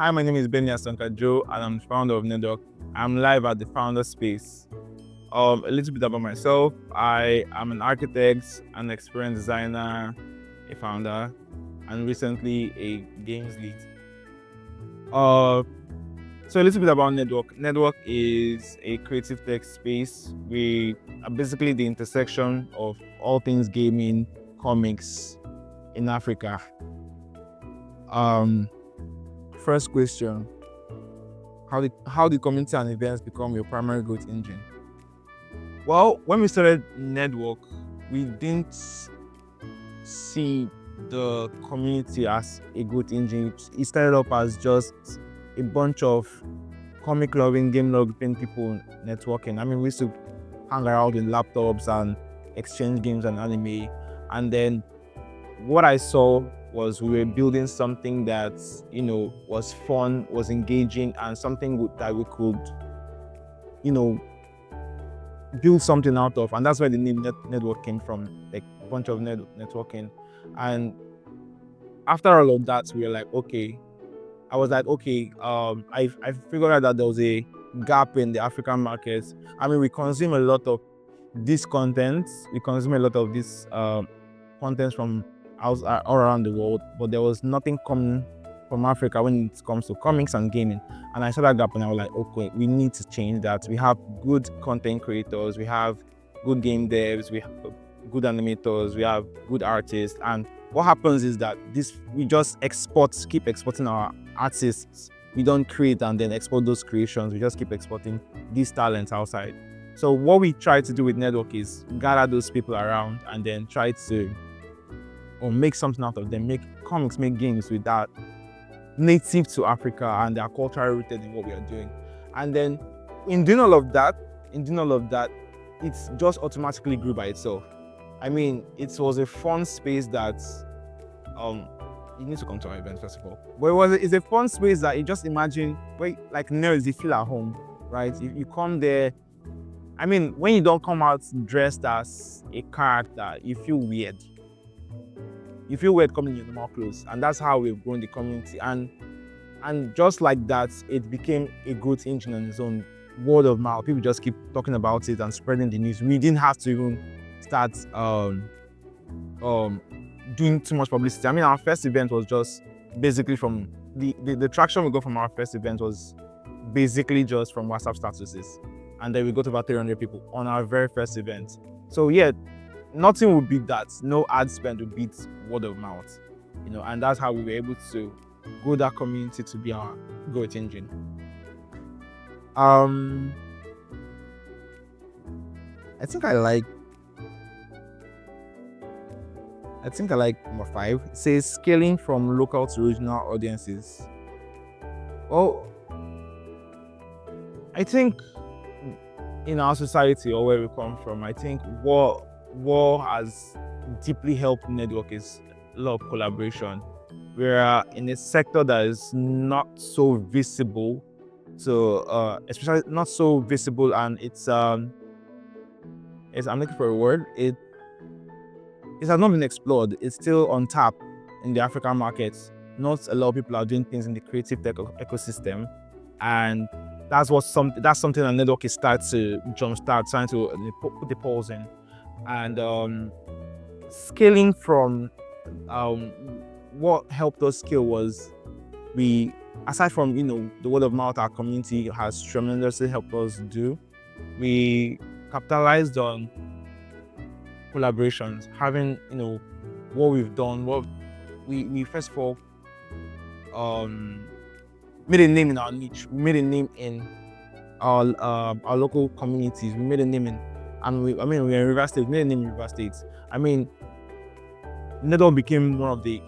Hi, my name is Benny Asanka Joe, and I'm the founder of Nerdwork. I'm live at the founder space. A little bit about myself. I am an architect, an experienced designer, a founder, and recently a games lead. So a little bit about Nerdwork. Nerdwork is a creative tech space. We are basically the intersection of all things gaming, comics in Africa. First question: How did community and events become your primary growth engine? Well, when we started Nerdwork, we didn't see the community as a growth engine. It started up as just a bunch of comic loving, game loving people networking. I mean, we used to hang around with laptops and exchange games and anime. And then what I saw was we were building something that, was fun, was engaging, and something that we could, build something out of. And that's where the name Nerdwork came from, like a bunch of networking. And after all of that, we were like, okay, I figured out that there was a gap in the African markets. I mean, we consume a lot of this content. We consume a lot of this content from all around the world, but there was nothing coming from Africa when it comes to comics and gaming. And I saw that gap and I was like, okay, we need to change that. We have good content creators, we have good game devs, we have good animators, we have good artists. And what happens is that we just keep exporting our artists. We don't create and then export those creations. We just keep exporting these talents outside. So what we try to do with Nerdwork is gather those people around and then try to make something out of them, make comics, make games with that native to Africa and they are culturally rooted in what we are doing. And then in doing all of that, it's just automatically grew by itself. I mean, it was a fun space that you need to come to our event first of all. But it's a fun space that you just imagine where like nerds, you feel at home, right? You come there. I mean, when you don't come out dressed as a character, you feel weird. You feel weird coming in your normal clothes, and that's how we've grown the community. And just like that, it became a growth engine on its own. Word of mouth, people just keep talking about it and spreading the news. We didn't have to even start doing too much publicity. I mean, our first event was just basically from the traction we got from our first event was basically just from WhatsApp statuses, and then we got over 300 people on our very first event. So yeah, nothing would beat that. No ad spend would beat word of mouth, and that's how we were able to grow that community to be our growth engine. I think I like number 5. It says scaling from local to regional audiences. Well, I think in our society or where we come from, I think what has deeply helped Nerdwork is a lot of collaboration. We're in a sector that is not so visible, especially not so visible, and I'm looking for a word. It has not been explored. It's still on tap in the African markets. Not a lot of people are doing things in the creative tech ecosystem, and that's something that Nerdwork is trying to put the pulse in. And scaling from what helped us scale was aside from the word of mouth our community has tremendously helped us do, we capitalized on collaborations, having what we've done. What we first of all made a name in our niche. We made a name in our local communities. We made a name we're in River State. We made a name in River State. I mean, Nerdwork became one of the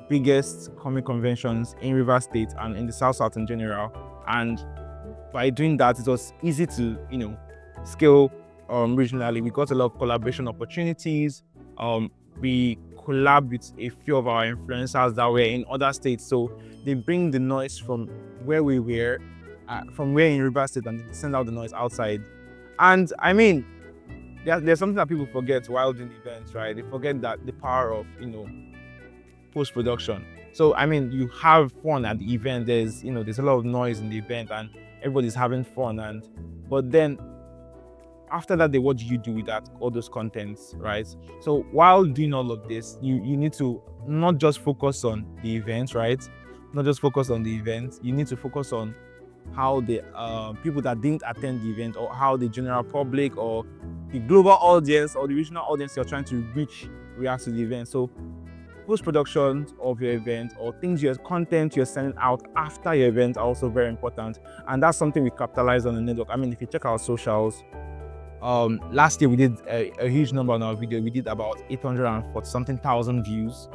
biggest comic conventions in River State and in the South in general. And by doing that, it was easy to scale regionally. We got a lot of collaboration opportunities. We collab with a few of our influencers that were in other states, so they bring the noise from where we were, from where in River State, and they send out the noise outside. And I mean, there's something that people forget while doing events, right? They forget that the power of post-production. So I mean, you have fun at the event. There's there's a lot of noise in the event and everybody's having fun, but then after that day, what do you do with all those contents, right? So while doing all of this, you need to not just focus on the event, right? Not just focus on the event. You need to focus on how the people that didn't attend the event, or how the general public or the global audience or the regional audience you're trying to reach react to the event. So post-production of your event, or content you're sending out after your event, are also very important. And that's something we capitalize on the network. I mean, if you check our socials, last year we did a huge number on our video. We did about 840 something thousand views,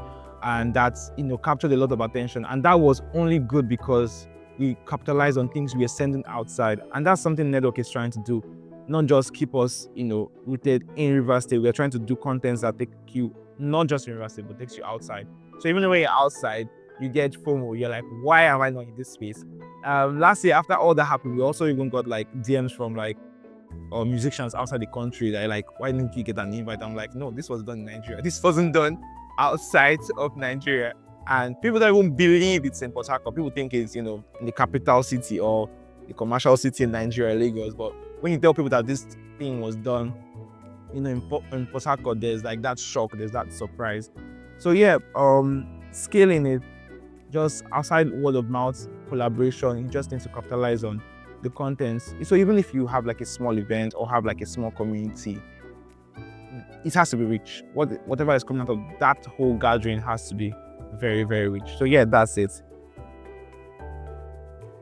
and that's captured a lot of attention. And that was only good because we capitalized on things we are sending outside. And that's something network is trying to do, not just keep us rooted in Rivers State. We're trying to do contents that take you not just in Rivers State, but takes you outside. So even when you're outside, you get FOMO. You're like, why am I not in this space? Last year, after all that happened, we also even got like DMs from or musicians outside the country that are like, why didn't you get an invite? I'm like, no, this was done in Nigeria. This wasn't done outside of Nigeria. And people don't even believe it's in Port Harcourt. People think it's, in the capital city or the commercial city in Nigeria, Lagos. But when you tell people that this thing was done, in Port Harcourt, there's like that shock, there's that surprise. So yeah, scaling it, just outside word of mouth collaboration, you just need to capitalize on the contents. So even if you have like a small event or have like a small community, it has to be rich. Whatever is coming out of that whole gathering has to be very, very rich. So yeah, that's it.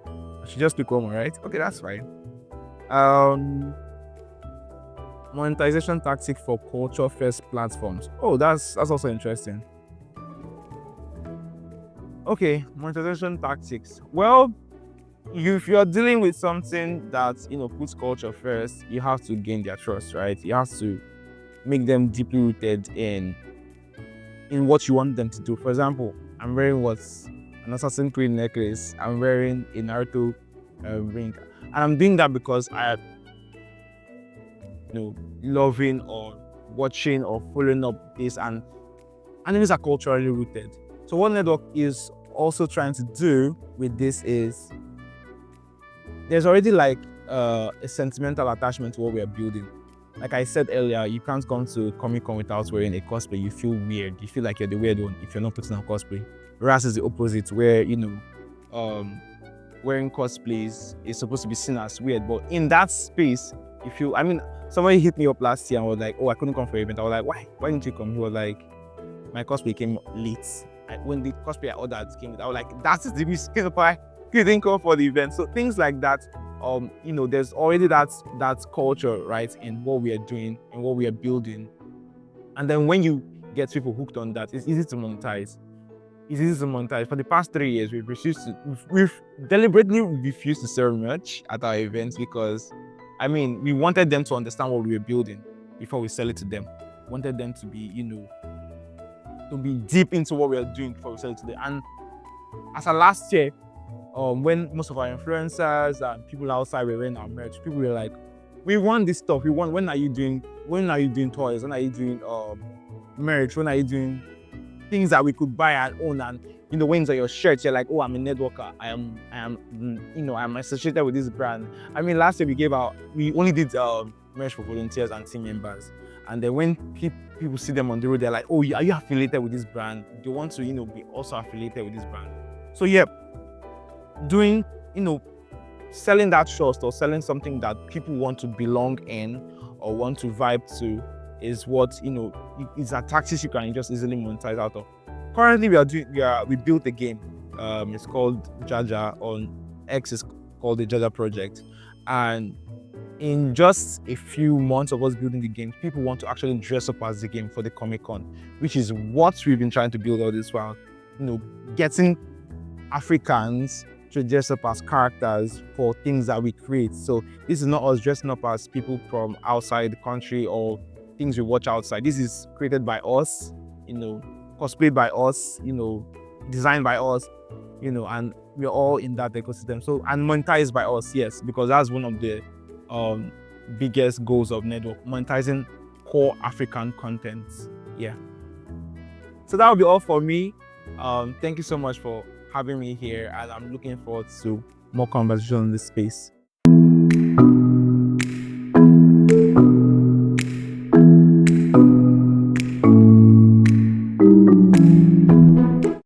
I should just pick one more, right? Okay, that's fine. Monetization tactic for culture first platforms. Oh, that's also interesting. Okay, monetization tactics. Well, if you're dealing with something that puts culture first, you have to gain their trust, right? You have to make them deeply rooted in what you want them to do. For example, I'm wearing an Assassin's Creed necklace. I'm wearing a Naruto ring, and I'm doing that because I loving or watching or following up this, and animes are culturally rooted. So what network is also trying to do with this is, there's already like a sentimental attachment to what we are building. Like I said earlier, you can't come to Comic-Con without wearing a cosplay. You feel weird. You feel like you're the weird one if you're not putting on cosplay. Whereas it's the opposite, where wearing cosplays is supposed to be seen as weird. But in that space, somebody hit me up last year and was like, oh, I couldn't come for your event. I was like, why? Why didn't you come? He was like, my cosplay came late. When the cosplay I ordered came late, I was like, that is the reason why you didn't come for the event. So things like that, there's already that culture, right, in what we are doing and what we are building. And then when you get people hooked on that, it's easy to monetize. It's easy to monetize. For the past 3 years, we've deliberately refused to sell merch at our events because, we wanted them to understand what we were building before we sell it to them. We wanted them to be, to be deep into what we are doing before we sell it to them. And as of last year, when most of our influencers and people outside were wearing our merch, people were like, we want this stuff. When are you doing toys? When are you doing merch? When are you doing things that we could buy and own? And when it's on your shirt, you're like, oh, I'm a networker. I'm associated with this brand. Last year we only did merch for volunteers and team members. And then when people see them on the road, they're like, oh, are you affiliated with this brand? They want to, be also affiliated with this brand. So yeah, doing, selling that trust or selling something that people want to belong in or want to vibe to is what, is a tactic you can just easily monetize out of. Currently, we built a game. It's called Jaja. On X, is called the Jaja Project. And in just a few months of us building the game, people want to actually dress up as the game for the Comic-Con, which is what we've been trying to build all this while, getting Africans to dress up as characters for things that we create. So this is not us dressing up as people from outside the country or things we watch outside. This is created by us, cosplayed by us, designed by us, and we're all in that ecosystem. So, and monetized by us, yes, because that's one of the biggest goals of network, monetizing core African content. Yeah. So that will be all for me. Thank you so much for having me here, and I'm looking forward to more conversation in this space.